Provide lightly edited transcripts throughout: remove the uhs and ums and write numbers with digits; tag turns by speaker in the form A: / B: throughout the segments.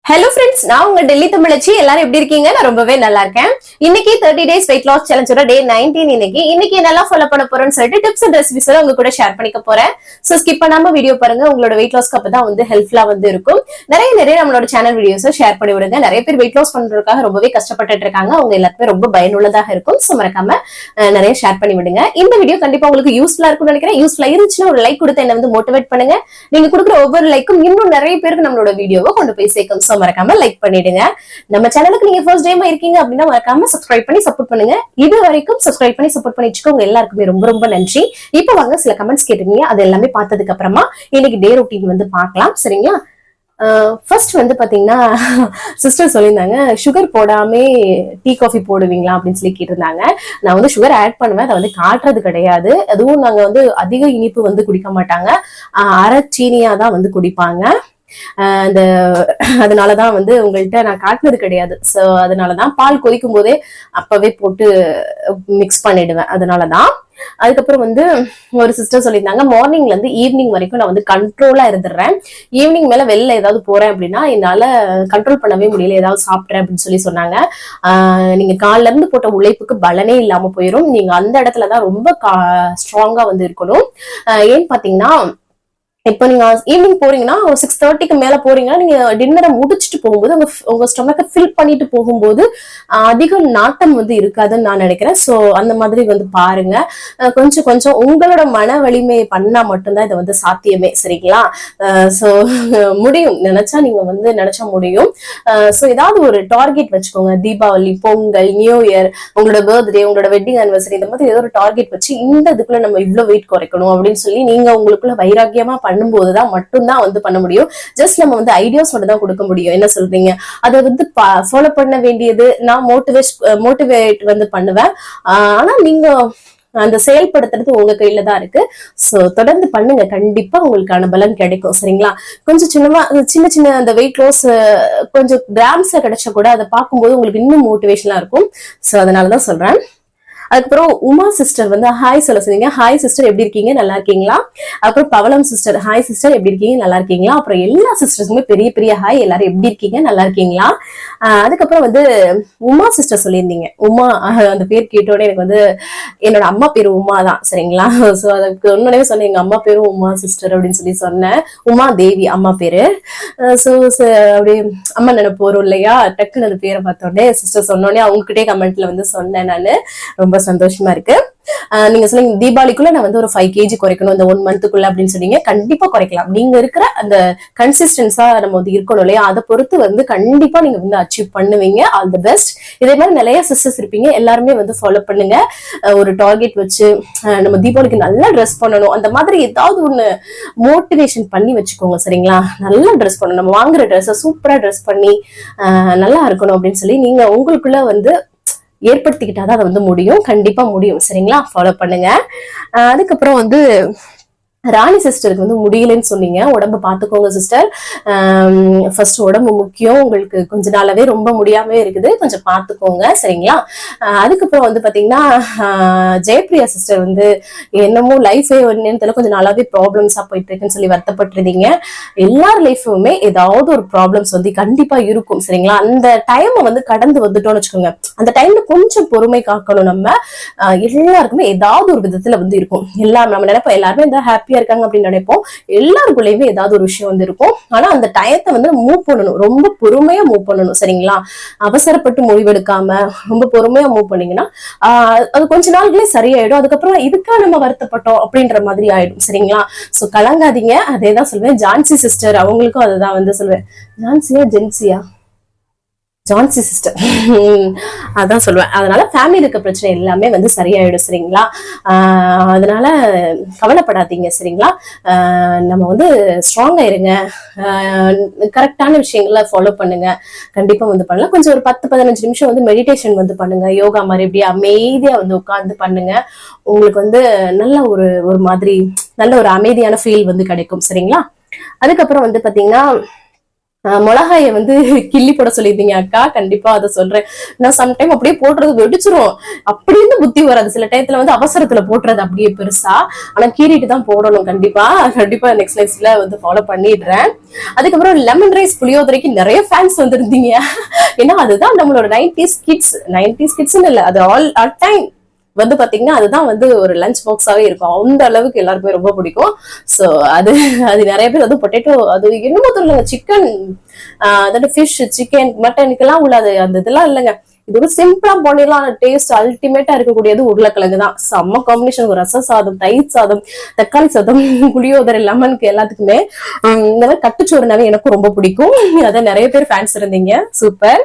A: Hello friends, நான் உங்க டெல்லி தமிழச்சி. எல்லாரும் எப்படி இருக்கீங்க? நான் ரொம்பவே நல்லா இருக்கேன். இன்னைக்கு 30 டேஸ் வெயிட் லாஸ் சேலஞ்சோட டே 19. இன்னைக்கு நல்லா ஃபாலோ பண்ண போறேன்னு சொல்லிட்டு டிப்ஸ் அண்ட் ரெசிபிஸ் உங்க கூட ஷேர் பண்ணிக்க போறேன். சோ ஸ்கிப் பண்ணாம வீடியோ பாருங்க. உங்களோட வெயிட் லாஸ்க்கு அப்பதான் ஹெல்ப்ஃபுல்லா இருக்கும். நிறைய நம்மளோட சேனல் வீடியோஸை ஷேர் பண்ணி விடுங்க. நிறைய பேர் வெயிட் லாஸ் பண்றதுக்காக ரொம்பவே கஷ்டப்பட்டு இருக்காங்க. அவங்க எல்லாருமே ரொம்ப பயனுள்ளதாக இருக்கும். சோ மறக்காம நிறைய ஷேர் பண்ணி விடுங்க. இந்த வீடியோ கண்டிப்பா உங்களுக்கு யூஸ்ஃபுல்லா இருக்கும்னு நினைக்கிறேன். யூஸ்ஃபுல்லா இருந்துச்சுன்னா ஒரு லைக் கொடுத்து என்ன மோட்டிவேட் பண்ணுங்க. நீங்க கொடுக்குற ஒவ்வொரு லைக்கும் இன்னும் நிறைய பேருக்கு நம்மளோட வீடியோவை கொண்டு போய் சேர்க்கும். மறக்காம லைக் பண்ணிடுங்க. நம்ம சேனலுக்கு நீங்க ஃபர்ஸ்ட் டைம் இருக்கீங்க அப்படின்னா மறக்காம சப்ஸ்கிரைப் பண்ணி சப்போர்ட் பண்ணுங்க. இது வரைக்கும் சப்ஸ்கிரைப் பண்ணி சப்போர்ட் பண்ணி வச்சுக்கோங்க. எல்லாருக்குமே ரொம்ப ரொம்ப நன்றி. இப்ப வாங்க சில கமெண்ட்ஸ் கேட்டுருக்கீங்க. அது எல்லாமே பார்த்ததுக்கு அப்புறமா இன்னைக்கு டே ரொட்டீன் பார்க்கலாம். சரிங்களா? ஃபர்ஸ்ட் பாத்தீங்கன்னா சிஸ்டர் சொல்லியிருந்தாங்க, சுகர் போடாம டீ காஃபி போடுவீங்களா அப்படின்னு சொல்லி கேட்டிருந்தாங்க. நான் சுகர் ஆட் பண்ணுவேன், அதை காட்டுறது கிடையாது. அதுவும் நாங்க அதிக இனிப்பு குடிக்க மாட்டாங்க. அரை சீனியா தான் குடிப்பாங்க. அந்த அதனாலதான் உங்கள்கிட்ட நான் காட்டினது கிடையாது. சோ அதனாலதான் பால் கொதிக்கும் போதே அப்பவே போட்டு மிக்ஸ் பண்ணிடுவேன். அதனாலதான். அதுக்கப்புறம் ஒரு சிஸ்டர் சொல்லியிருந்தாங்க, மார்னிங்ல இருந்து ஈவினிங் வரைக்கும் நான் கண்ட்ரோலா இருந்துடுறேன். ஈவினிங் மேல வெளில ஏதாவது போறேன் அப்படின்னா என்னால கண்ட்ரோல் பண்ணவே முடியல, ஏதாவது சாப்பிட்றேன் அப்படின்னு சொல்லி சொன்னாங்க. நீங்க காலைல இருந்து போட்ட உழைப்புக்கு பலனே இல்லாம போயிடும். நீங்க அந்த இடத்துலதான் ரொம்ப ஸ்ட்ராங்கா இருக்கணும். ஏன்னு பாத்தீங்கன்னா, இப்போ நீங்க ஈவினிங் போறீங்கன்னா ஒரு 6:30க்கு மேல போறீங்கன்னா நீங்க டின்னரை முடிச்சுட்டு போகும்போது உங்க ஸ்டொமக்கை ஃபில் பண்ணிட்டு போகும்போது அதிக நாட்டம் இருக்காதுன்னு நான் நினைக்கிறேன். சோ அந்த மாதிரி பாருங்க. கொஞ்சம் உங்களோட மன வலிமை பண்ணா மட்டும்தான் இதை சாத்தியமே. சரிங்களா? சோ முடியும், நினைச்சா நீங்க நினைச்சா முடியும். சோ ஏதாவது ஒரு டார்கெட் வச்சுக்கோங்க. தீபாவளி, பொங்கல், நியூ இயர், உங்களோட பர்த்டே, உங்களோட வெட்டிங் ஆனிவர்சரி, இந்த மாதிரி ஏதோ ஒரு டார்கெட் வச்சு இந்த இதுக்குள்ள நம்ம இவ்வளவு வெயிட் குறைக்கணும் அப்படின்னு சொல்லி நீங்க உங்களுக்குள்ள வைராக்கியமா பண்ணும்போதுதான் மட்டும்தான் பண்ண முடியும். ஜஸ்ட் நம்ம ஐடியாஸ் மட்டும் தான் கொடுக்க முடியும். என்ன சொல்றீங்க? அதை ஃபாலோ பண்ண வேண்டியது நான் மோட்டிவேட் பண்ணுவேன். ஆனா நீங்க அந்த செயல்படுத்துறது உங்க கையில தான் இருக்கு. சோ தொடர்ந்து பண்ணுங்க, கண்டிப்பா உங்களுக்கான பலன் கிடைக்கும். சரிங்களா? கொஞ்சம் சின்ன அந்த வெயிட் லாஸ் கொஞ்சம் கிராம்ஸ்ல கிடைச்சா கூட அதை பார்க்கும்போது உங்களுக்கு இன்னும் மோட்டிவேஷனா இருக்கும். சோ அதனாலதான் சொல்றேன். அதுக்கப்புறம் உமா சிஸ்டர் ஹாய் சொல்ல சொன்னீங்க. ஹாய் சிஸ்டர், எப்படி இருக்கீங்க? நல்லா இருக்கீங்களா? அப்புறம் பவளம் சிஸ்டர், ஹாய் சிஸ்டர், எப்படி இருக்கீங்க? நல்லா இருக்கீங்களா? அப்புறம் எல்லா சிஸ்டர்ஸுமே பெரிய பெரிய ஹாய். எல்லாரும் எப்படி இருக்கீங்க? நல்லா இருக்கீங்களா? அதுக்கப்புறம் உமா சிஸ்டர் சொல்லியிருந்தீங்க. உமா அந்த பேர் கேட்டோட எனக்கு என்னோட அம்மா பேரு உமா தான். சரிங்களா? சோ அதுக்கு ஒன்னே சொன்னேன், எங்க அம்மா பேரும் உமா சிஸ்டர் அப்படின்னு சொல்லி சொன்னேன். உமா தேவி அம்மா பேரு. சோ அப்படி அம்மா நினைப்பு வரும் இல்லையா? டக்குன்னு அந்த பேரை பார்த்தோடனே சிஸ்டர் சொன்னோடனே அவங்ககிட்டே கமெண்ட்ல சொன்னேன். நானு ரொம்ப சந்தோஷமா இருக்கு. நீங்க சொன்னீங்க தீபாவளிக்குள்ள நான் ஒரு 5 kg குறைக்கணும் இந்த 1 மந்த்துக்குள்ள அப்படின்னு சொன்னீங்க. கண்டிப்பா குறைக்கலாம். நீங்க இருக்கிற அந்த கன்சிஸ்டன்ஸா நம்ம இருக்கணும் இல்லையா? அதை பொறுத்து கண்டிப்பா நீங்க அச்சீவ் பண்ணுவீங்க. All the best. இதே மாதிரி நிறைய சிஸ்டர்ஸ் இருப்பீங்க. எல்லாருமே ஃபாலோ பண்ணுங்க. ஒரு டார்கெட் வச்சு நம்ம தீபாவளிக்கு நல்லா ட்ரெஸ் பண்ணணும், அந்த மாதிரி ஏதாவது ஒண்ணு மோட்டிவேஷன் பண்ணி வச்சுக்கோங்க. சரிங்களா? நல்லா ட்ரெஸ் பண்ணணும், நம்ம வாங்குற ட்ரெஸ்ஸை சூப்பரா ட்ரெஸ் பண்ணி நல்லா இருக்கணும் அப்படின்னு சொல்லி நீங்க உங்களுக்குள்ள ஏற்படுத்திக்கிட்டாதான் அதை முடியும். கண்டிப்பா முடியும். சரிங்களா? ஃபாலோ பண்ணுங்க. அதுக்கப்புறம் ராணி சிஸ்டருக்கு முடியலன்னு சொன்னீங்க. உடம்பு பாத்துக்கோங்க சிஸ்டர். ஃபர்ஸ்ட் உடம்பு முக்கியம். உங்களுக்கு கொஞ்ச நாளாவே ரொம்ப முடியாமவே இருக்குது, கொஞ்சம் பாத்துக்கோங்க. சரிங்களா? அதுக்கப்புறம் பாத்தீங்கன்னா ஜெயப்பிரியா சிஸ்டர் என்னமோ லைஃபே கொஞ்சம் நாளாவே ப்ராப்ளம்ஸா போயிட்டு இருக்குன்னு சொல்லி வருத்தப்பட்டிருந்தீங்க. எல்லார் லைஃபுமே ஏதாவது ஒரு ப்ராப்ளம்ஸ் கண்டிப்பா இருக்கும். சரிங்களா? அந்த டைம் கடந்து வந்துட்டோம்னு வச்சுக்கோங்க. அந்த டைம்ல கொஞ்சம் பொறுமை காக்கணும். நம்ம எல்லாருக்குமே ஏதாவது ஒரு விதத்துல இருக்கும். எல்லாம் நம்ம நினைப்போம் எல்லாருமே ஹாப்பியா இருக்காங்க அப்படின்னு நினைப்போம். எல்லாருக்குள்ளயுமே ஏதாவது ஒரு விஷயம் இருக்கும். ஆனா அந்த டயத்தை மூவ் பண்ணணும், ரொம்ப பொறுமையா மூவ் பண்ணணும். சரிங்களா? அவசரப்பட்டு முடிவெடுக்காம ரொம்ப பொறுமையா மூவ் பண்ணீங்கன்னா அது கொஞ்ச நாள்களே சரியாயிடும். அதுக்கப்புறம் இதுக்கா நம்ம வருத்தப்பட்டோம் அப்படின்ற மாதிரி ஆயிடும். சரிங்களா? சோ கலங்காதீங்க. அதேதான் சொல்வேன். ஜான்சி சிஸ்டர் அவங்களுக்கும் அதுதான் சொல்வேன். ஜான்சியா ஜென்சியா ஜான்சி சிஸ்டர் அதான் சொல்லுவேன். அதனால ஃபேமிலி இருக்க பிரச்சனை எல்லாமே சரியாயிடும். சரிங்களா? அதனால கவலைப்படாதீங்க. சரிங்களா? நம்ம ஸ்ட்ராங்கா இருங்க. கரெக்டான விஷயங்களை ஃபாலோ பண்ணுங்க. கண்டிப்பா பண்ணலாம். கொஞ்சம் ஒரு 10-15 நிமிஷம் மெடிடேஷன் பண்ணுங்க. யோகா மாதிரி இப்படியே அமைதியா உட்கார்ந்து பண்ணுங்க. உங்களுக்கு நல்ல ஒரு மாதிரி நல்ல ஒரு அமைதியான ஃபீல் கிடைக்கும். சரிங்களா? அதுக்கப்புறம் பாத்தீங்கன்னா மிளகாயை வந்து கிள்ளி போட சொல்லியிருந்தீங்க அக்கா, கண்டிப்பா அதை சொல்றேன். நான் சம்டைம் அப்படியே போடுறது வெடிச்சிரும், அப்படின்னு புத்தி வராது. சில டயத்துல வந்து அவசரத்துல போட்டுறது அப்படியே பெருசா, ஆனா கீறிட்டு தான் போடணும். கண்டிப்பா கண்டிப்பா நெக்ஸ்ட்ல வந்து ஃபாலோ பண்ணிடுறேன். அதுக்கப்புறம் லெமன் ரைஸ் புளியோதரைக்கு நிறைய ஃபேன்ஸ் வந்திருந்தீங்க. ஏன்னா அதுதான் நம்மளோட 90s கிட்ஸ், 90s கிட்ஸ்ன்னு இல்ல, அது ஆல் டைம் வந்து பாத்தீங்கன்னா அதுதான் வந்து ஒரு லஞ்ச் பாக்ஸாவே இருக்கும். அந்த அளவுக்கு எல்லாருக்குமே ரொம்ப பிடிக்கும். சோ அது அது நிறைய பேர் வந்து பொட்டேட்டோ, அது என்னமோ தெரியல, சிக்கன், அதாவது ஃபிஷ், சிக்கன், மட்டனுக்கெல்லாம் உள்ளது அந்த இதெல்லாம் இல்லைங்க. இது ஒரு சிம்பிளா பண்ணிடலாம். டேஸ்ட் அல்டிமேட்டா இருக்கக்கூடியது உருளைக்கிழங்கு தான். செம்ம காம்பினேஷன். ரச சாதம், தயிர் சாதம், தக்காளி சாதம், புளியோதரை, லெமனுக்கு எல்லாத்துக்குமே இந்த மாதிரி கட்டுச்சோறுனாவே எனக்கும் ரொம்ப பிடிக்கும். அதான் நிறைய பேர் ஃபேன்ஸ் இருந்தீங்க, சூப்பர்.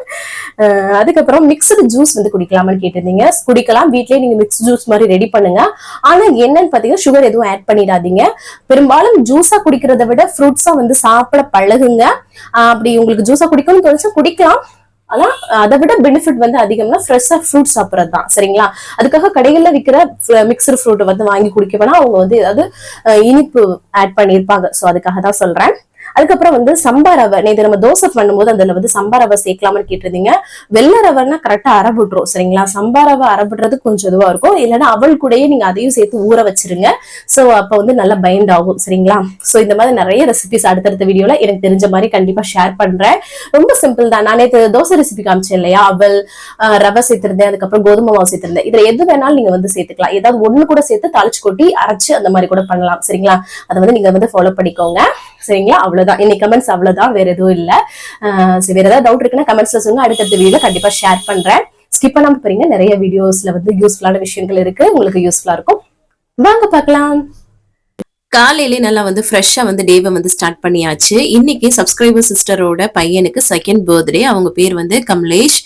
A: அதுக்கப்புறம் மிக்சடு ஜூஸ் வந்து குடிக்கலாமான்னு கேட்டிருந்தீங்க. குடிக்கலாம், வீட்லயே நீங்க மிக்ஸ் ஜூஸ் மாதிரி ரெடி பண்ணுங்க. ஆனா என்னன்னு பாத்தீங்கன்னா சுகர் எதுவும் ஆட் பண்ணிடாதீங்க. பெரும்பாலும் ஜூஸா குடிக்கிறத விட ஃப்ரூட்ஸா வந்து சாப்பிட பழகுங்க. அப்படி உங்களுக்கு ஜூஸா குடிக்கணும்னு தோணுச்சா குடிக்கலாம். ஆனா அதை விட பெனிஃபிட் வந்து அதிகம்னா ஃப்ரெஷ்ஷா ஃப்ரூட் சாப்பிட்றது தான், சரிங்களா? அதுக்காக கடைகள்ல விற்கிற மிக்சர் ஃப்ரூட் வந்து வாங்கி குடிக்க வேணா, அவங்க வந்து ஏதாவது இனிப்பு ஆட் பண்ணியிருப்பாங்க. சோ அதுக்காக தான் சொல்றேன். அதுக்கப்புறம் வந்து சம்பா ரவை, நேற்று நம்ம தோசை பண்ணும்போது அதுல வந்து சம்பா ரவை சேர்க்கலாம்னு கேட்டிருந்தீங்க. வெள்ளை ரவைன்னா கரெக்டா அரைபுட்டுரும், சரிங்களா? சம்பா ரவை அரைபடுறது கொஞ்சம் இதுவா இருக்கும். இல்லைன்னா அவள் கூடயே நீங்க அதையும் சேர்த்து ஊற வச்சிருங்க. சோ அப்ப வந்து நல்லா பைண்ட் ஆகும், சரிங்களா? சோ இந்த மாதிரி நிறைய ரெசிபிஸ் அடுத்தடுத்த வீடியோல எனக்கு தெரிஞ்ச மாதிரி கண்டிப்பா ஷேர் பண்றேன். ரொம்ப சிம்பிள் தான். நான் நேற்று தோசை ரெசிபி காமிச்சேன் இல்லையா, அவள் ரவை சேர்த்திருந்தேன், அதுக்கப்புறம் கோதுமை மாவு சேர்த்திருந்தேன். இதுல எது வேணாலும் நீங்க வந்து சேர்த்துக்கலாம். ஏதாவது ஒண்ணு கூட சேர்த்து தாளிச்சு கொட்டி அரைச்சு அந்த மாதிரி கூட பண்ணலாம், சரிங்களா? அதை வந்து நீங்க வந்து ஃபாலோ பண்ணிக்கோங்க, சரிங்களா? அவ்வளவுதான் இன்னைக்கு கமெண்ட்ஸ், அவ்வளவுதான், வேற எதுவும் இல்ல. வேற ஏதாவது டவுட் இருக்குன்னா கமெண்ட்ஸ்ல சொல்லுங்க, அடுத்த வீடியோல கண்டிப்பா ஷேர் பண்றேன். ஸ்கிப் பண்ணாம போறீங்க, நிறைய வீடியோஸ்ல வந்து யூஸ்ஃபுல்லான விஷயங்கள் இருக்கு, உங்களுக்கு யூஸ்ஃபுல்லா இருக்கும். வாங்க பார்க்கலாம். காலையிலே நல்லா வந்து ஃப்ரெஷ்ஷாக வந்து டேவை வந்து ஸ்டார்ட் பண்ணியாச்சு. இன்னைக்கு சப்ஸ்கிரைபர் சிஸ்டரோட பையனுக்கு செகண்ட் பர்த்டே. அவங்க பேர் வந்து கமலேஷ்.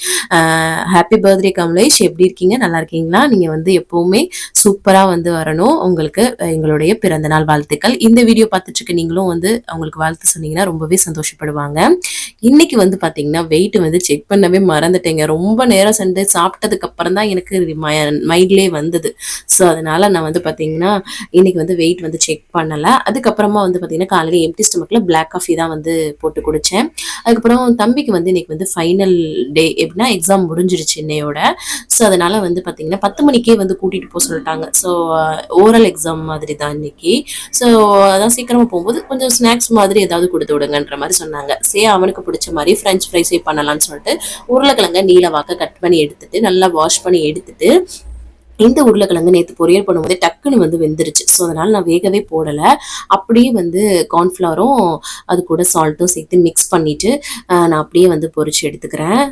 A: ஹாப்பி பர்த்டே கமலேஷ், எப்படி இருக்கீங்க? நல்லா இருக்கீங்களா? நீங்கள் வந்து எப்போவுமே சூப்பராக வந்து வரணும். உங்களுக்கு எங்களுடைய பிறந்தநாள் வாழ்த்துக்கள். இந்த வீடியோ பார்த்துட்டு இருக்க நீங்களும் வந்து அவங்களுக்கு வாழ்த்து சொன்னீங்கன்னா ரொம்பவே சந்தோஷப்படுவாங்க. இன்னைக்கு வந்து பார்த்தீங்கன்னா வெயிட் வந்து செக் பண்ணவே மறந்துட்டேங்க. ரொம்ப நேரம் சென்று சாப்பிட்டதுக்கு அப்புறம் தான் எனக்கு மைண்ட்லேயே வந்தது. ஸோ அதனால நான் வந்து பார்த்தீங்கன்னா இன்னைக்கு வந்து வெயிட் வந்து செக் பண்ணலை. அதுக்கப்புறமா வந்து பார்த்தீங்கன்னா காலையில் எம்டி ஸ்டமக்கில் பிளாக் காஃபி தான் வந்து போட்டு குடித்தேன். அதுக்கப்புறம் தம்பிக்கு வந்து இன்னைக்கு வந்து ஃபைனல் டே, எப்படின்னா எக்ஸாம் முடிஞ்சிருச்சு இன்னையோட. ஸோ அதனால வந்து பார்த்தீங்கன்னா 10 மணிக்கே வந்து கூட்டிகிட்டு போக சொல்லிட்டாங்க. ஸோ ஓரல் எக்ஸாம் மாதிரி தான் இன்னைக்கு. ஸோ அதான் சீக்கிரமாக போகும்போது கொஞ்சம் ஸ்நாக்ஸ் மாதிரி ஏதாவது கொடுத்து விடுங்கன்ற மாதிரி சொன்னாங்க. சரி, அவனுக்கு பிடிச்ச மாதிரி ஃப்ரெஞ்ச் ஃப்ரைஸே பண்ணலாம்னு சொல்லிட்டு உருளைக்கிழங்க நீல வாக்க கட் பண்ணி எடுத்துட்டு நல்லா வாஷ் பண்ணி எடுத்துட்டு, இந்த உருளைக்கிழங்கு நேற்று பொரியல் பண்ணும்போது டக்குன்னு வந்து வெந்துருச்சு. ஸோ அதனால் நான் வேகவே போடலை. அப்படியே வந்து கார்ன்ஃப்ளவரும் அது கூட சால்ட்டும் சேர்த்து மிக்ஸ் பண்ணிவிட்டு நான் அப்படியே வந்து பொரிச்சு எடுத்துக்கிறேன்.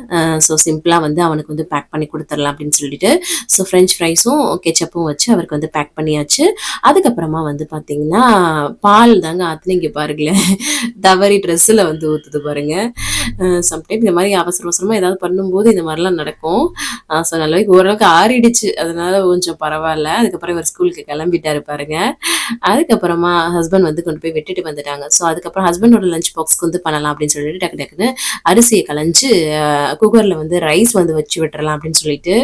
A: ஸோ சிம்பிளாக வந்து அவனுக்கு வந்து பேக் பண்ணி கொடுத்துடலாம் அப்படின்னு சொல்லிட்டு, ஸோ ஃப்ரெஞ்ச் ஃப்ரைஸும் கெச்சப்பும் வச்சு அவருக்கு வந்து பேக் பண்ணியாச்சு. அதுக்கப்புறமா வந்து பார்த்தீங்கன்னா பால் தாங்க ஆற்றுல, இங்கே பாருங்களேன், தவறி ட்ரெஸ்ஸில் வந்து ஊற்றுது பாருங்கள். சம்டைம் இந்த மாதிரி அவசர அவசரமாக ஏதாவது பண்ணும்போது இந்த மாதிரிலாம் நடக்கும். ஸோ நல்ல ஓரளவுக்கு ஆறிடுச்சு, அதனால கொஞ்சம் பரவாயில்ல. அதுக்கப்புறம் இவர் ஸ்கூலுக்கு கிளம்பிட்டாரு பாருங்க. அதுக்கப்புறமா ஹஸ்பண்ட் வந்து கொண்டு போய் விட்டுட்டு வந்துட்டாங்க. ஸோ அதுக்கப்புறம் ஹஸ்பண்டோட லஞ்ச் பாக்ஸ்க்கு வந்து பண்ணலாம் அப்படின்னு சொல்லிட்டு டக்கு டக்குன்னு அரிசியை கலைஞ்சு குக்கரில் வந்து ரைஸ் வந்து வச்சு விட்டுறலாம் அப்படின்னு சொல்லிட்டு,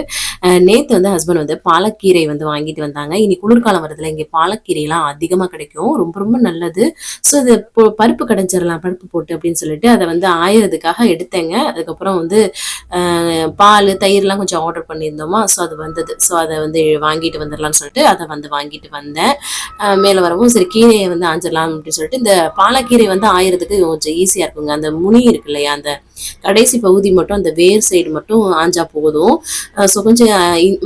A: நேற்று வந்து ஹஸ்பண்ட் வந்து பாலக்கீரை வந்து வாங்கிட்டு வந்தாங்க. இனி குளிர்காலம் வருதுல, இங்கே பாலக்கீரைலாம் அதிகமாக கிடைக்கும், ரொம்ப ரொம்ப நல்லது. ஸோ அது பருப்பு கடைஞ்சிடலாம், பருப்பு போட்டு அப்படின்னு சொல்லிட்டு அதை வந்து ஆயிரதுக்காக எடுத்தேங்க. அதுக்கப்புறம் வந்து பால் தயிர்லாம் கொஞ்சம் ஆர்டர் பண்ணியிருந்தோமா, ஸோ அது வந்தது. ஸோ அதை வந்து வாங்கிட்டு வந்துடலாம்னு சொல்லிட்டு அதை வந்து வாங்கிட்டு வந்தேன். மேலே வரவும் சரி கீரையை வந்து ஆஞ்சிடலாம் அப்படின்னு சொல்லிட்டு, இந்த பாலக்கீரை வந்து ஆயிரத்துக்கு கொஞ்சம் ஈஸியாக இருக்குங்க. அந்த முனி இருக்கு இல்லையா, அந்த கடைசி பகுதி மட்டும், அந்த வேர் சைடு மட்டும் ஆஞ்சா போதும். ஸோ கொஞ்சம்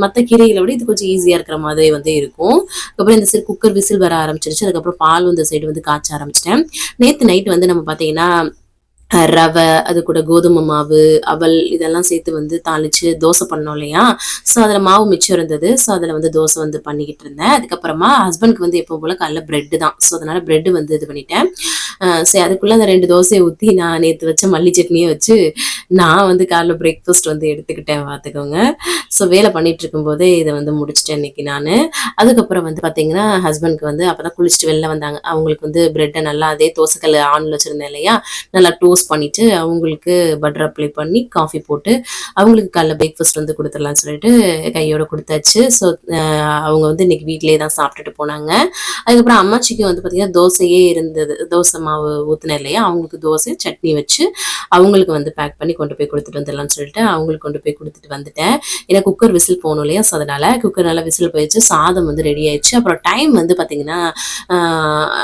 A: மற்ற கீரைகளை விட இது கொஞ்சம் ஈஸியாக இருக்கிற மாதிரி வந்து இருக்கும். அதுக்கப்புறம் இந்த சைடு குக்கர் விசில் வர ஆரம்பிச்சிருச்சு. அதுக்கப்புறம் பால் இந்த சைடு வந்து காய்ச்ச ஆரம்பிச்சிட்டேன். நேற்று நைட்டு வந்து நம்ம பார்த்தீங்கன்னா ரவை, அது கூட கோதுமை மாவு, அவல் இதெல்லாம் சேர்த்து வந்து தாளிச்சு தோசை பண்ணோம் இல்லையா. ஸோ அதில் மாவு மிச்சம் இருந்தது. ஸோ அதில் வந்து தோசை வந்து பண்ணிக்கிட்டு இருந்தேன். அதுக்கப்புறமா ஹஸ்பண்ட்க்கு வந்து எப்போ போல காலைல பிரெட்டு தான். ஸோ அதனால பிரெட்டு வந்து இது பண்ணிட்டேன். சரி, அதுக்குள்ளே அந்த 2 தோசையை ஊற்றி நான் நேற்று வச்ச மல்லி சட்னியை வச்சு நான் வந்து காலைல பிரேக்ஃபாஸ்ட் வந்து எடுத்துக்கிட்டேன், பார்த்துக்கோங்க. ஸோ வேலை பண்ணிட்டு இருக்கும்போதே இதை வந்து முடிச்சிட்டேன் இன்னைக்கு நான். அதுக்கப்புறம் வந்து பார்த்தீங்கன்னா ஹஸ்பண்ட்க்கு வந்து அப்போ தான் குளிச்சுட்டு வெளில வந்தாங்க. அவங்களுக்கு வந்து பிரெட்டை நல்லா அதே தோசைக்கல் ஆனில் வச்சுருந்தேன் இல்லையா, நல்லா டோஸ்ட் பண்ணிட்டு அவங்களுக்கு பட்டர் அப்ளை பண்ணி காஃபி போட்டு அவங்களுக்கு காலைல பிரேக்ஃபாஸ்ட் வந்து கொடுத்துடலாம்னு சொல்லிட்டு கையோட கொடுத்தாச்சு. ஸோ அவங்க வந்து இன்னைக்கு வீட்டிலே தான் சாப்பிட்டுட்டு போனாங்க. அதுக்கப்புறம் அம்மாச்சிக்கு வந்து பார்த்தீங்கன்னா தோசையே இருந்தது, தோசை
B: மாவு ஊற்றினேன் இல்லையா, அவங்களுக்கு தோசை சட்னி வச்சு அவங்களுக்கு வந்து பேக் பண்ணி கொண்டு போய் கொடுத்துட்டு வந்துடலாம்னு சொல்லிட்டு அவங்களுக்கு கொண்டு போய் கொடுத்துட்டு வந்துட்டேன். ஏன்னா குக்கர் விசில் போகணும் இல்லையா, ஸோ அதனால் குக்கர் நல்லா விசில் போயிடுச்சு. சாதம் வந்து ரெடி ஆயிடுச்சு. அப்புறம் டைம் வந்து பார்த்திங்கன்னா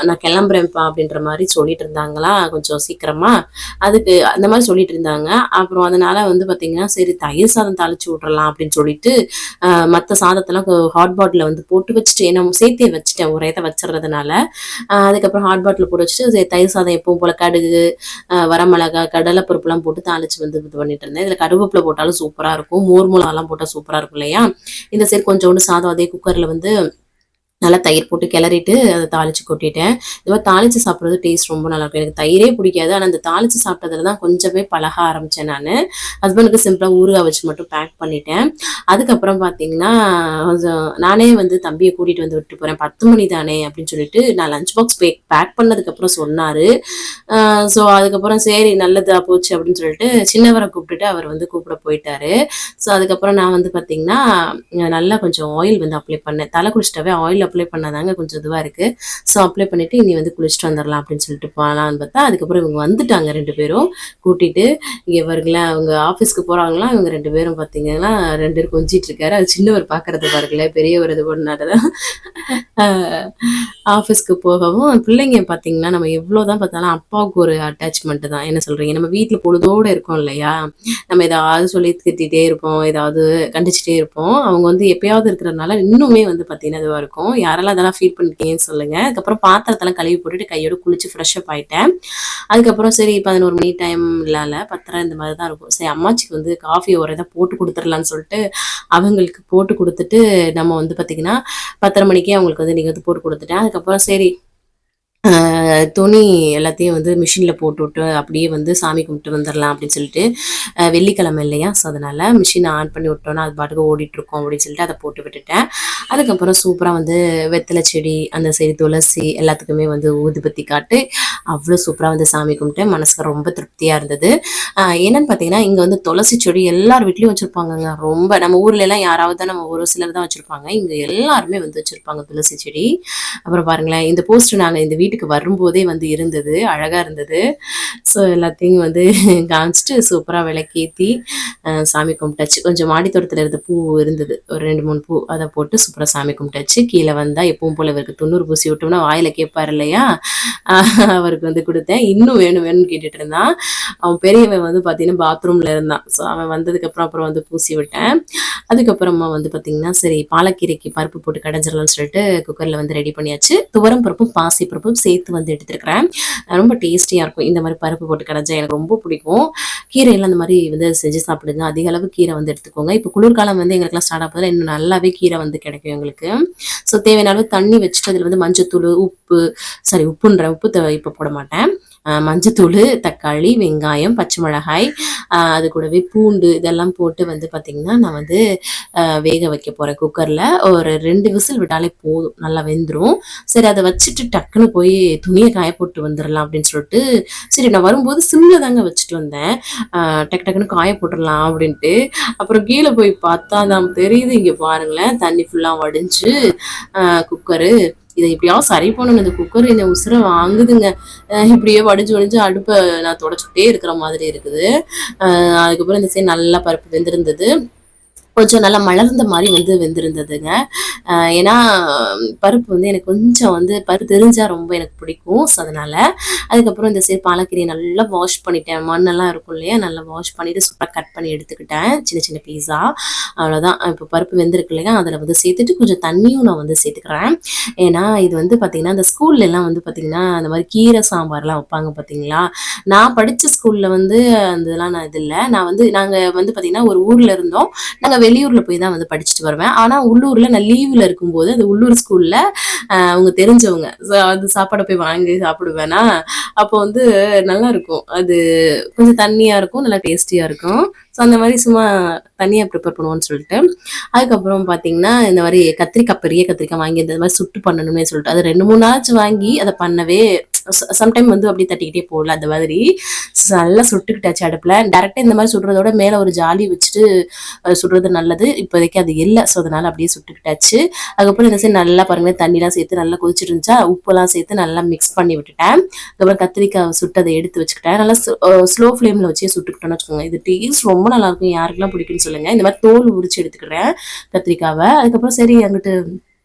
B: நான் கிளம்புறேன்ப்பா அப்படின்ற மாதிரி சொல்லிட்டு இருந்தாங்களா, கொஞ்சம் சீக்கிரமாக அதுக்கு அந்த மாதிரி சொல்லிட்டு இருந்தாங்க. அப்புறம் அதனால் வந்து பார்த்திங்கன்னா சரி தயிர் சாதம் தாளித்து விட்றலாம் அப்படின்னு சொல்லிட்டு மற்ற சாதத்தெல்லாம் ஹாட் பாட்டில் வந்து போட்டு வச்சுட்டு, ஏன்னா சேர்த்தே வச்சுட்டேன் ஒரே இதை வச்சுறதுனால. அதுக்கப்புறம் ஹாட் பாட்டில் போட்டு வச்சுட்டு தயிர் சாதம் எப்பவும் போல் கடுகு வரமிளகா கடலை பருப்புலாம் போட்டு தாளிச்சு வந்து இது பண்ணிட்டு இருந்தேன். இதில் கருவேப்பிலை போட்டாலும் சூப்பராக இருக்கும், மோர் மிளகாலாம் போட்டால் சூப்பராக இருக்கும் இல்லையா. இந்த சைடு கொஞ்சோண்டு சாதம் அதே குக்கரில் வந்து நல்லா தயிர் போட்டு கிளறிட்டு அதை தாளித்து கொட்டிட்டேன். இது மாதிரி தாளித்து சாப்பிட்றது டேஸ்ட் ரொம்ப நல்லாயிருக்கும். எனக்கு தயிரே பிடிக்காது, ஆனால் அந்த தாளித்து சாப்பிட்டதுல தான் கொஞ்சமே பழக ஆரம்பித்தேன் நான். ஹஸ்பண்டுக்கு சிம்பிளாக ஊறுகாய் வச்சு மட்டும் பேக் பண்ணிட்டேன். அதுக்கப்புறம் பார்த்தீங்கன்னா நானே வந்து தம்பியை கூட்டிகிட்டு வந்து விட்டு போகிறேன், 10 மணி தானே அப்படின்னு சொல்லிட்டு நான் லஞ்ச் பாக்ஸ் பேக் பண்ணதுக்கப்புறம் சொன்னார். ஸோ அதுக்கப்புறம் சரி நல்லதாக போச்சு அப்படின்னு சொல்லிட்டு சின்னவரை கூப்பிட்டுட்டு அவர் வந்து கூப்பிட போயிட்டாரு. ஸோ அதுக்கப்புறம் நான் வந்து பார்த்தீங்கன்னா நல்லா கொஞ்சம் ஆயில் வந்து அப்ளை பண்ணேன். தலை குளிச்சிட்டாவே ஆயில் அப்ளை பண்ணாதாங்க கொஞ்சம் இதுவாக இருக்குது. ஸோ அப்ளை பண்ணிவிட்டு இனி வந்து குளிச்சுட்டு வந்துடலாம் அப்படின்னு சொல்லிட்டு போகலான்னு பார்த்தா, அதுக்கப்புறம் இவங்க வந்துட்டாங்க 2 பேரும் கூட்டிகிட்டு. இங்கே பாருங்களேன், அவங்க ஆஃபீஸ்க்கு போகிறாங்களாம். இவங்க 2 பேரும் பார்த்தீங்கன்னா 2 பேரும் கொஞ்சிட்டு இருக்காரு. அது சின்னவர் பார்க்கறது பாருங்களேன், பெரியவர் இது பண்ணாதான் ஆஃபீஸ்க்கு போகவும் பிள்ளைங்க பார்த்தீங்கன்னா நம்ம எவ்வளோதான் பார்த்தாலும் அப்பாவுக்கு ஒரு அட்டாச்மெண்ட் தான். என்ன சொல்கிறீங்க, நம்ம வீட்டில் பொழுதோடு இருக்கோம் இல்லையா, நம்ம ஏதாவது சொல்லி திட்டிகிட்டே இருப்போம், ஏதாவது கண்டிச்சிட்டே இருப்போம். அவங்க வந்து எப்பயாவது இருக்கிறதுனால இன்னுமே வந்து பார்த்தீங்கன்னா இதுவாக இருக்கும். யாரெல்லாம் அதெல்லாம் ஃபீல் பண்ணிருக்கீங்கன்னு சொல்லுங்கள். அதுக்கப்புறம் பாத்திரத்தெல்லாம் கழுவி போட்டுட்டு கையோடு குளிச்சு ஃப்ரெஷ்அப் ஆகிட்டேன். அதுக்கப்புறம் சரி 11 மணி டைம் இல்லால 10:30 இந்த மாதிரி தான் இருக்கும். சரி அம்மாச்சிக்கு வந்து காஃபி ஒரு இதை போட்டு கொடுத்துடலான்னு சொல்லிட்டு அவங்களுக்கு போட்டு கொடுத்துட்டு நம்ம வந்து பார்த்திங்கன்னா 10:30 மணிக்கே அவங்களுக்கு வந்து நீங்கள் வந்து போட்டு கொடுத்துட்டேன். அதுக்கப்புறம் சரி துணி எல்லாத்தையும் வந்து மிஷினில் போட்டுவிட்டு அப்படியே வந்து சாமி கும்பிட்டு வந்துடலாம் அப்படின்னு சொல்லிட்டு வெள்ளிக்கிழமை இல்லையா, ஸோ அதனால் மிஷினை ஆன் பண்ணி விட்டோன்னா அது பாட்டுக்கு ஓடிட்டுருக்கோம் அப்படின்னு சொல்லிட்டு அதை போட்டு விட்டுட்டேன். அதுக்கப்புறம் சூப்பராக வந்து வெத்தலை செடி அந்த சைடு துளசி எல்லாத்துக்குமே வந்து ஊதுபத்தி காட்டு அவ்வளோ சூப்பராக வந்து சாமி கும்பிட்டேன். மனசுக்கு ரொம்ப திருப்தியாக இருந்தது. என்னன்னு பார்த்தீங்கன்னா இங்கே வந்து துளசி செடி எல்லார் வீட்லேயும் வச்சுருப்பாங்கங்க. ரொம்ப நம்ம ஊர்ல எல்லாம் யாராவது தான் நம்ம ஒரு சிலர் தான் வச்சுருப்பாங்க, இங்கே எல்லாருமே வந்து வச்சுருப்பாங்க துளசி செடி. அப்புறம் பாருங்களேன், இந்த போஸ்ட் நாங்கள் இந்த வீட்டுக்கு வரும்போதே வந்து இருந்தது, அழகாக இருந்தது. ஸோ எல்லாத்தையும் வந்து காமிச்சிட்டு சூப்பராக விளக்கேற்றி சாமி கும்பிட்டாச்சு. கொஞ்சம் மாடித்தோட்டத்தில் இருந்த பூ இருந்தது, ஒரு 2-3 பூ அதை போட்டு சூப்பராக சாமி கும்பிட்டாச்சு. கீழே வந்தால் எப்பவும் போல் இவருக்கு 90 பூசி விட்டோம்னா வாயில் கேட்பார் இல்லையா, அவருக்கு வந்து கொடுத்தேன். இன்னும் வேணும் வேணும்னு கேட்டுட்டு இருந்தான். அவன் பெரியவன் வந்து பார்த்தீங்கன்னா பாத்ரூமில் இருந்தான். ஸோ அவன் வந்ததுக்கப்புறம் அப்புறம் வந்து பூசி விட்டேன். அதுக்கப்புறமா வந்து பார்த்தீங்கன்னா சரி பாலக்கீரைக்கு பருப்பு போட்டு கடைஞ்சிடலாம்னு சொல்லிட்டு குக்கரில் வந்து ரெடி பண்ணியாச்சு. துவரம் பருப்பும் பாசி பருப்பும் சேர்த்து வந்து எடுத்துருக்கிறேன். ரொம்ப டேஸ்டியாக இருக்கும். இந்த மாதிரி பருப்பு போட்டு கடைஞ்சா எனக்கு ரொம்ப பிடிக்கும். கீரையெல்லாம் அந்த மாதிரி வந்து செஞ்சு சாப்பிடுங்க. அதிக அளவு கீரை வந்து எடுத்துக்கோங்க. இப்போ குளிர்காலம் வந்து எங்களுக்குலாம் ஸ்டார்ட் ஆகும்போது இன்னும் நல்லாவே கீரை வந்து கிடைக்கும் எங்களுக்கு. ஸோ தேவையான அளவு தண்ணி வச்சுட்டு அதில் வந்து மஞ்சத்தூள் உப்பு இப்போ போட மாட்டேன். மஞ்சத்தூள், தக்காளி, வெங்காயம், பச்சை மிளகாய், அது கூடவே பூண்டு இதெல்லாம் போட்டு வந்து பார்த்திங்கன்னா நான் வந்து வேக வைக்க போகிறேன் குக்கரில். ஒரு 2 விசில் விட்டாலே போதும், நல்லா வெந்துடும். சரி அதை வச்சுட்டு டக்குன்னு போய் துணியை காய போட்டு வந்துடலாம் அப்படின்னு சொல்லிட்டு சரி நான் வரும்போது சிம்மில் தாங்க வச்சுட்டு வந்தேன். டக்கு டக்குன்னு காய போட்டுடலாம் அப்படின்ட்டு. அப்புறம் கீழே போய் பார்த்தா தான் தெரியுது, இங்கே பாருங்களேன் தண்ணி ஃபுல்லாக வடிஞ்சு குக்கரு. இதை எப்படியாவது சரி பண்ணணும், இந்த குக்கர் இந்த உசுரை வாங்குதுங்க. இப்படியே வடிஞ்சு அடுப்பை நான் தொடச்சிக்கிட்டே இருக்கிற மாதிரி இருக்குது. அதுக்கப்புறம் இந்த சைடு நல்லா பருப்பு வெந்திருந்தது, கொஞ்சம் நல்லா மலர்ந்த மாதிரி வந்து வெந்திருந்ததுங்க. ஏன்னா பருப்பு வந்து எனக்கு கொஞ்சம் வந்து பருப்பு தெரிஞ்சால் ரொம்ப எனக்கு பிடிக்கும். ஸோ அதனால் அதுக்கப்புறம் இந்த சைடு பாலக்கீரையை நல்லா வாஷ் பண்ணிட்டேன். மண்ணெல்லாம் இருக்கும் இல்லையா, நல்லா வாஷ் பண்ணிவிட்டு சூப்பராக கட் பண்ணி எடுத்துக்கிட்டேன் சின்ன சின்ன பீஸா. அவ்வளோதான். இப்போ பருப்பு வெந்திருக்கு இல்லையா, அதில் வந்து சேர்த்துட்டு கொஞ்சம் தண்ணியும் நான் வந்து சேர்த்துக்கிறேன். ஏன்னா இது வந்து பார்த்திங்கன்னா இந்த ஸ்கூல்லலாம் வந்து பார்த்திங்கன்னா அந்த மாதிரி கீரை சாம்பார்லாம் வைப்பாங்க பார்த்தீங்களா. நான் படித்த ஸ்கூலில் வந்து அந்த இதெல்லாம் நான் இது இல்லை. நாங்கள் வந்து பார்த்திங்கன்னா ஒரு ஊரில் இருந்தோம். நாங்கள் வெளியூர்ல போய் தான் வந்து படிச்சுட்டு வருவேன். ஆனா உள்ளூர்ல நான் லீவ்ல இருக்கும்போது அந்த உள்ளூர் ஸ்கூல்ல அவங்க தெரிஞ்சவங்க, அது சாப்பாடை போய் வாங்கி சாப்பிடுவேனா, அப்போ வந்து நல்லா இருக்கும். அது கொஞ்சம் தண்ணியா இருக்கும், நல்லா டேஸ்டியா இருக்கும். ஸோ அந்த மாதிரி சும்மா தனியாக ப்ரிப்பேர் பண்ணுவோன்னு சொல்லிட்டு அதுக்கப்புறம் பார்த்தீங்கன்னா இந்த மாதிரி கத்திரிக்காய் பெரிய கத்திரிக்காய் வாங்கி இந்த மாதிரி சுட்டு பண்ணணும்னே சொல்லிட்டு அது 2-3 நாளாச்சும் வாங்கி அதை பண்ணவே சம்டைம் வந்து அப்படி தட்டிக்கிட்டே போகல அந்த மாதிரி நல்லா சுட்டுக்கிட்டாச்சு அடுப்பில். டேரெக்டாக இந்த மாதிரி சுடுறதோட மேலே ஒரு ஜாலி வச்சுட்டு சுடுறது நல்லது. இப்போதைக்கு அது இல்லை, ஸோ அதனால அப்படியே சுட்டுக்கிட்டாச்சு. அதுக்கப்புறம் இந்த சைடு நல்லா பாருங்களேன் தண்ணிலாம் சேர்த்து நல்லா கொதிச்சுட்டு இருந்துச்சா, உப்பெல்லாம் சேர்த்து நல்லா மிக்ஸ் பண்ணி விட்டுட்டேன். அதுக்கப்புறம் கத்திரிக்காய் சுட்டு அதை எடுத்து வச்சுக்கிட்டேன். நல்லா ஸ்லோ ஃப்ளேமில் வச்சு சுட்டுக்கிட்டோன்னு வச்சுக்கோங்க. இது டேஸ்ட் ரொம்ப நல்லா இருக்கும். யாருக்கெல்லாம் பிடிக்குன்னு சொல்லுங்க. இந்த மாதிரி தோல் உரிச்சு எடுத்துக்கிறேன் கத்திரிக்காவை. அதுக்கப்புறம் சரி அங்கிட்டு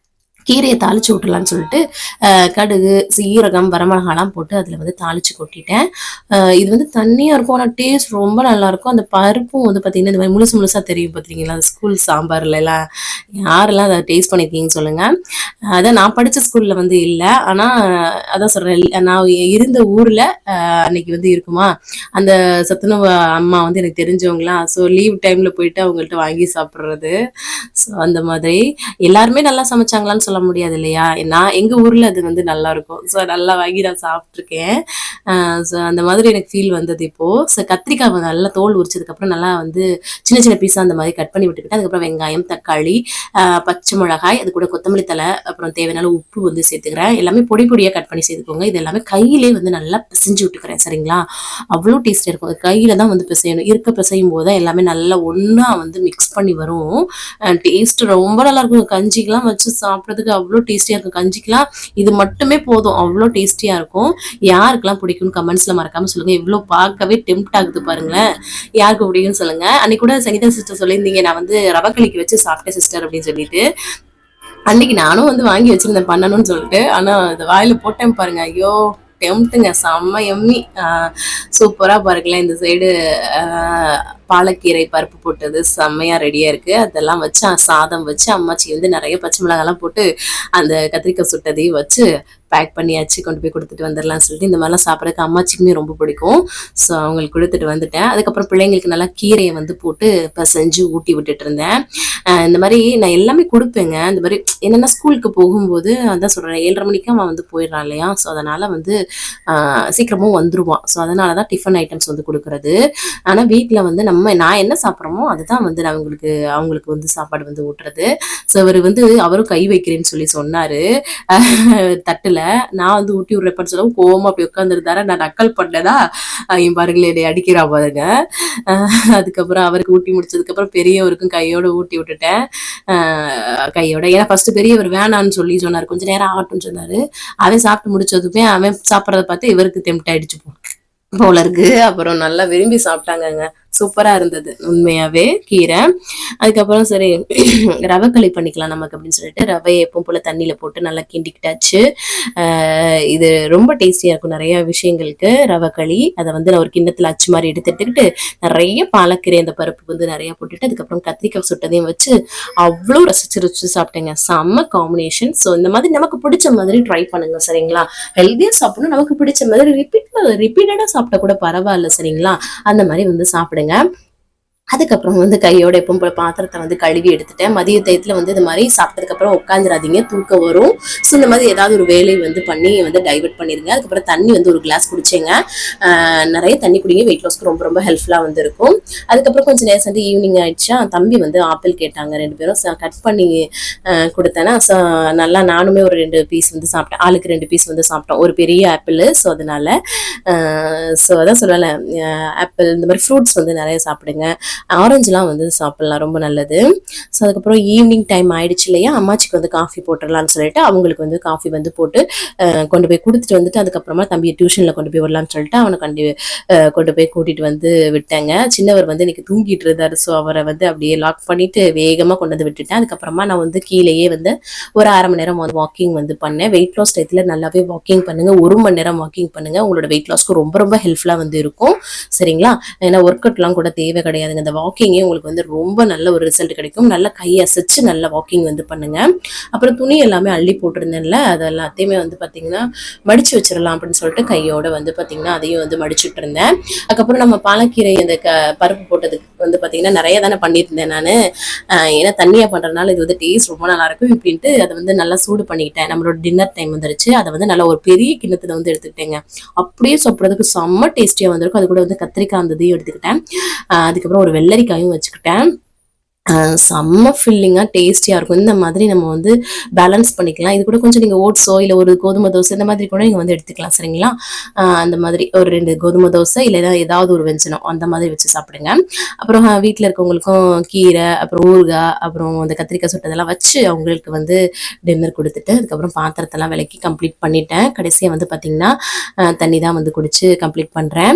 B: கீரையை தாளிச்சு விட்டுலான்னு சொல்லிட்டு கடுகு சீரகம் வரமிளகாலாம் போட்டு அதில் வந்து தாளிச்சு கொட்டிட்டேன். இது வந்து தண்ணியாக இருக்கும், ஆனால் டேஸ்ட் ரொம்ப நல்லா இருக்கும். அந்த பருப்பும் வந்து பார்த்தீங்கன்னா இந்த மாதிரி முழுசு முழுசாக தெரியும் பார்த்தீங்களா, ஸ்கூல் சாம்பார்ல எல்லாம் யாரெல்லாம் அதை டேஸ்ட் பண்ணியிருக்கீங்கன்னு சொல்லுங்க. அதான் நான் படித்த ஸ்கூலில் வந்து இல்லை, ஆனால் அதான் சொல்கிறேன் நான் இருந்த ஊரில் அன்னைக்கு வந்து இருக்குமா அந்த சத்துணவு அம்மா வந்து எனக்கு தெரிஞ்சவங்களாம். ஸோ லீவ் டைமில் போயிட்டு அவங்கள்ட்ட வாங்கி சாப்பிட்றது. ஸோ அந்த மாதிரி எல்லாருமே நல்லா சமைச்சாங்களான்னு சொல்ல முடியாது இல்லையா. நான் எங்கள் ஊரில் அது வந்து நல்லா இருக்கும். ஸோ நல்லா வாங்கி நான் சாப்பிட்ருக்கேன். ஸோ அந்த மாதிரி எனக்கு ஃபீல் வந்தது இப்போது. ஸோ கத்திரிக்காய் நல்லா தோல் உரிச்சதுக்கப்புறம் நல்லா வந்து சின்ன சின்ன பீஸாக அந்த மாதிரி கட் பண்ணி விட்டுக்கிட்டேன். அதுக்கப்புறம் வெங்காயம் தக்காளி பச்சை மிளகாய் அது கூட கொத்தமல்லி தலை அப்புறம் தேவையான உப்பு வந்து சேர்த்துக்கிறேன். எல்லாமே பொடி பொடியாக கட் பண்ணி சேர்த்துக்கோங்க. இது எல்லாமே கையிலே வந்து நல்லா பிசைஞ்சு விட்டுக்கிறேன் சரிங்களா. அவ்வளோ டேஸ்டியாக இருக்கும். கையில் தான் வந்து பிசையணும். பிசையும் போது தான் எல்லாமே நல்லா ஒன்றா வந்து மிக்ஸ் பண்ணி வரும். டேஸ்ட் ரொம்ப நல்லா இருக்கும். கஞ்சிக்கெல்லாம் வச்சு சாப்பிட்றதுக்கு அவ்வளோ டேஸ்டியாக இருக்கும். கஞ்சிக்கெல்லாம் இது மட்டுமே போதும், அவ்வளோ டேஸ்டியாக இருக்கும். யாருக்கெல்லாம் பிடிக்கும்னு கமெண்ட்ஸ்ல மறக்காம சொல்லுங்க. இவ்வளோ பார்க்கவே டெம்ப்ட் ஆகுது பாருங்களேன். யாருக்கு பிடிக்கும்னு சொல்லுங்க. அன்னைக்கு கூட சங்கீதா சிஸ்டர் சொல்லியிருந்தீங்க நான் வந்து ரவக்களிக்கு வச்சு சாப்பிட்டேன் சிஸ்டர் அப்படின்னு சொல்லிட்டு. அன்னைக்கு நானும் வந்து வாங்கி வச்சிருந்தேன் பண்ணணும்னு சொல்லிட்டு. ஆனா அது வாயில போட்டேன் பாருங்க, ஐயோ டெம்ட்டுங்க, செம்ம எம்மி. சூப்பராக பாருங்களேன். இந்த சைடு பாலக்கீரை பருப்பு போட்டது செம்மையாக ரெடியாக இருக்குது. அதெல்லாம் வச்சு சாதம் வச்சு அம்மாச்சி வந்து நிறைய பச்சை மிளகாலாம் போட்டு அந்த கத்திரிக்காய் சுட்டதையும் வச்சு பேக் பண்ணியாச்சு. கொண்டு போய் கொடுத்துட்டு வந்துடலாம்னு சொல்லிட்டு இந்த மாதிரிலாம் சாப்பிட்றதுக்கு அம்மாச்சிக்குமே ரொம்ப பிடிக்கும். ஸோ அவங்களுக்கு கொடுத்துட்டு வந்துட்டேன். அதுக்கப்புறம் பிள்ளைங்களுக்கு நல்லா கீரையை வந்து போட்டு செஞ்சு ஊட்டி விட்டுட்டு இருந்தேன். இந்த மாதிரி நான் எல்லாமே கொடுப்பேங்க. இந்த மாதிரி என்னென்னா ஸ்கூலுக்கு போகும்போது அதான் சொல்கிறேன் 7:30 மணிக்கு அவன் வந்து போயிடுறான் இல்லையா. ஸோ அதனால் வந்து சீக்கிரமும் வந்துடுவான். ஸோ அதனால தான் டிஃபன் ஐட்டம்ஸ் வந்து கொடுக்குறது. ஆனால் வீட்டில் வந்து நான் என்ன சாப்பிட்றோமோ அதுதான் வந்து நான் அவங்களுக்கு வந்து சாப்பாடு வந்து ஊட்டுறது. ஸோ அவர் வந்து அவரும் கை வைக்கிறேன்னு சொல்லி சொன்னார் தட்டில். நான் வந்து ஊட்டி விடுறப்பன்னு சொல்லவும் கோவமா அப்படி உட்காந்துருந்தாரு. நான் நக்கல் பண்ணதா என் பாருங்களே என்னை அடிக்கிறா பாருங்க. அதுக்கப்புறம் அவருக்கு ஊட்டி முடிச்சதுக்கப்புறம் பெரியவருக்கும் கையோட ஊட்டி விட்டுட்டேன். கையோட ஏன்னா ஃபர்ஸ்ட் பெரியவர் வேணான்னு சொல்லி சொன்னார், கொஞ்ச நேரம் ஆகட்டும்னு சொன்னாரு. அவன் சாப்பிட்டு முடிச்சதுமே அவன் சாப்பிட்றத பார்த்து இவருக்கு டெம்ப்ட் ஆயிடுச்சு போல இருக்கு. அப்புறம் நல்லா விரும்பி சாப்பிட்டாங்கங்க. சூப்பரா இருந்தது உண்மையாவே கீரை. அதுக்கப்புறம் சரி ரவைக்களி பண்ணிக்கலாம் நமக்கு அப்படின்னு சொல்லிட்டு ரவையை எப்பவும் போல தண்ணியில போட்டு நல்லா கிண்டிக்கிட்டாச்சு. இது ரொம்ப டேஸ்டியா இருக்கும் நிறைய விஷயங்களுக்கு ரவைக்களி. அதை வந்து நான் ஒரு கிண்ணத்துல அச்சு மாதிரி எடுத்துக்கிட்டு நிறைய பாலக்கீரை அந்த பருப்பு வந்து நிறைய போட்டுட்டு அதுக்கப்புறம் கத்திரிக்காய் சுட்டதையும் வச்சு அவ்வளோ ரசிச்சு சாப்பிட்டேங்க. செம்ம காம்பினேஷன். ஸோ இந்த மாதிரி நமக்கு பிடிச்ச மாதிரி ட்ரை பண்ணுங்க சரிங்களா. ஹெல்தியா சாப்பிடணும், நமக்கு பிடிச்ச மாதிரி ரிப்பீட்டடா சாப்பிட்டா கூட பரவாயில்ல சரிங்களா. அந்த மாதிரி வந்து சாப்பிடுங்க. அதுக்கப்புறம் வந்து கையோட எப்பவும் போல பாத்திரத்தை வந்து கழுவி எடுத்துட்டேன். மதிய டயத்துல வந்து இந்த மாதிரி சாப்பிட்டதுக்கப்புறம் உட்காந்துடாதீங்க, தூக்கம் வரும். ஸோ இந்த மாதிரி ஏதாவது ஒரு வேலையை வந்து பண்ணி வந்து டைவர்ட் பண்ணிடுங்க. அதுக்கப்புறம் தண்ணி வந்து ஒரு கிளாஸ் குடிச்சேங்க. நிறைய தண்ணி குடிங்க, வெயிட் லாஸ்க்கு ரொம்ப ரொம்ப ஹெல்ப்ஃபுல்லாக வந்து இருக்கும். அதுக்கப்புறம் கொஞ்சம் நேரம் வந்து ஈவினிங் ஆயிடுச்சா தம்பி வந்து ஆப்பிள் கேட்டாங்க. 2 பேரும் கட் பண்ணி கொடுத்தேன்னா நல்லா நானுமே ஒரு 2 பீஸ் வந்து சாப்பிட்டேன். ஆளுக்கு 2 பீஸ் வந்து சாப்பிட்டோம். ஒரு பெரிய ஆப்பிள். ஸோ அதனால அதான் சொல்லலை ஆப்பிள் இந்த மாதிரி ஃப்ரூட்ஸ் வந்து நிறைய சாப்பிடுங்க. ஆரஞ்சுலாம் வந்து சாப்பிடலாம், ரொம்ப நல்லது. ஸோ அதுக்கப்புறம் ஈவினிங் டைம் ஆயிடுச்சு இல்லையா, அம்மாச்சிக்கு வந்து காஃபி போட்டுடலான்னு சொல்லிட்டு அவங்களுக்கு வந்து காஃபி வந்து போட்டு கொண்டு போய் கொடுத்துட்டு வந்துட்டு அதுக்கப்புறமா தம்பியை டியூஷனில் கொண்டு போய் விடலான்னு சொல்லிட்டு அவனை கொண்டு போய் கூட்டிட்டு வந்து விட்டேங்க. சின்னவர் வந்து இன்னைக்கு தூங்கிட்டு இருந்தாரு. ஸோ அவரை வந்து அப்படியே லாக் பண்ணிட்டு வேகமாக கொண்டு வந்து விட்டுட்டேன். அதுக்கப்புறமா நான் வந்து கீழேயே வந்து ஒரு 1/2 மணி நேரம் வந்து வாக்கிங் வந்து பண்ணேன். வெயிட் லாஸ் டயத்தில் நல்லாவே வாக்கிங் பண்ணுங்க. 1 மணி நேரம் வாக்கிங் பண்ணுங்க. உங்களோட வெயிட் லாஸ்க்கு ரொம்ப ரொம்ப ஹெல்ப்ஃபுல்லாக வந்து இருக்கும் சரிங்களா. ஏன்னா ஒர்க் அவுட்லாம் கூட தேவை கிடையாதுங்க. இந்த வாக்கிங்கே உங்களுக்கு வந்து ரொம்ப நல்ல ஒரு ரிசல்ட் கிடைக்கும். நல்லா கையை அசைச்சு நல்ல வாக்கிங் வந்து பண்ணுங்க. அப்புறம் துணி எல்லாமே அள்ளி போட்டிருந்தேன்ல அது எல்லாத்தையுமே வந்து பார்த்தீங்கன்னா மடிச்சு வச்சிடலாம் அப்படின்னு சொல்லிட்டு கையோட வந்து பார்த்தீங்கன்னா அதையும் வந்து மடிச்சுட்டு இருந்தேன். அதுக்கப்புறம் நம்ம பாலக்கீரை அந்த பருப்பு போட்டதுக்கு வந்து பாத்தீங்கன்னா நிறைய தானே பண்ணியிருந்தேன் நான். ஏன்னா தண்ணியா பண்றதுனால இது வந்து டேஸ்ட் ரொம்ப நல்லா இருக்கும் இப்படின்ட்டு அதை வந்து நல்லா சூடு பண்ணிக்கிட்டேன். நம்மளோட டின்னர் டைம் வந்துருச்சு. அதை வந்து நல்லா ஒரு பெரிய கிண்ணத்துல வந்து எடுத்துக்கிட்டேங்க. அப்படியே சாப்பிட்றதுக்கு செம்ம டேஸ்டியா வந்திருக்கும். அது கூட வந்து கத்திரிக்காய் அந்ததையும் எடுத்துக்கிட்டேன். அதுக்கப்புறம் ஒரு வெள்ளரிக்காயும் வச்சுக்கிட்டேன். செம்ம ஃபில்லிங்காக டேஸ்டியாக இருக்கும். இந்த மாதிரி நம்ம வந்து பேலன்ஸ் பண்ணிக்கலாம். இது கூட கொஞ்சம் நீங்கள் ஓட்ஸோ இல்லை ஒரு கோதுமை தோசை இந்த மாதிரி கூட நீங்கள் வந்து எடுத்துக்கலாம். சரிங்களா? அந்த மாதிரி ஒரு 2 கோதுமை தோசை இல்லை ஏதாவது ஒரு வெஞ்சனம் அந்த மாதிரி வச்சு சாப்பிடுங்க. அப்புறம் வீட்டில் இருக்கவங்களுக்கும் கீரை, அப்புறம் ஊறுகாய், அப்புறம் அந்த கத்திரிக்காய் சுட்டதெல்லாம் வச்சு அவங்களுக்கு வந்து டின்னர் கொடுத்துட்டு அதுக்கப்புறம் பாத்திரத்தெல்லாம் விலக்கி கம்ப்ளீட் பண்ணிட்டேன். கடைசியாக வந்து பார்த்தீங்கன்னா தண்ணி தான் வந்து குடிச்சு கம்ப்ளீட் பண்ணுறேன்.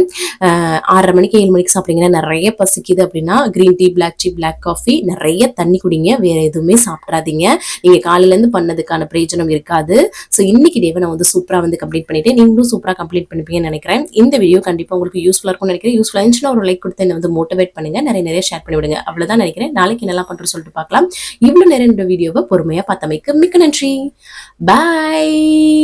B: 6:30 மணிக்கு 7 மணிக்கு சாப்பிட்டீங்கன்னா நிறைய பசிக்குது அப்படின்னா கிரீன் டீ, பிளாக் காஃபி, நிறைய தண்ணி குடிங்க. வேற எதுவுமே சாப்பிட்றாதீங்க. நீங்க காலையில இருந்து பண்ணதுக்கான பிரயோஜனம் இருக்காது. ஸோ இன்னைக்கு டேவை நான் வந்து சூப்பரா வந்து கம்ப்ளீட் பண்ணிட்டேன். நீங்களும் சூப்பரா கம்ப்ளீட் பண்ணிப்பீங்கன்னு நினைக்கிறேன். இந்த வீடியோ கண்டிப்பா உங்களுக்கு யூஸ்ஃபுல்லா இருக்கும்னு நினைக்கிறேன். யூஸ்ஃபுல்லா இருந்துச்சுன்னா ஒரு லைக் கொடுத்து என்ன வந்து மோட்டிவேட் பண்ணுங்க. நிறைய ஷேர் பண்ணி விடுங்க. அவ்வளவுதான் நினைக்கிறேன். நாளைக்கு என்னெல்லாம் பண்றோம் சொல்லிட்டு பார்க்கலாம். இவ்வளவு நேரம் இந்த வீடியோவை பொறுமையா பார்த்தமைக்கு மிக்க நன்றி. பாய்.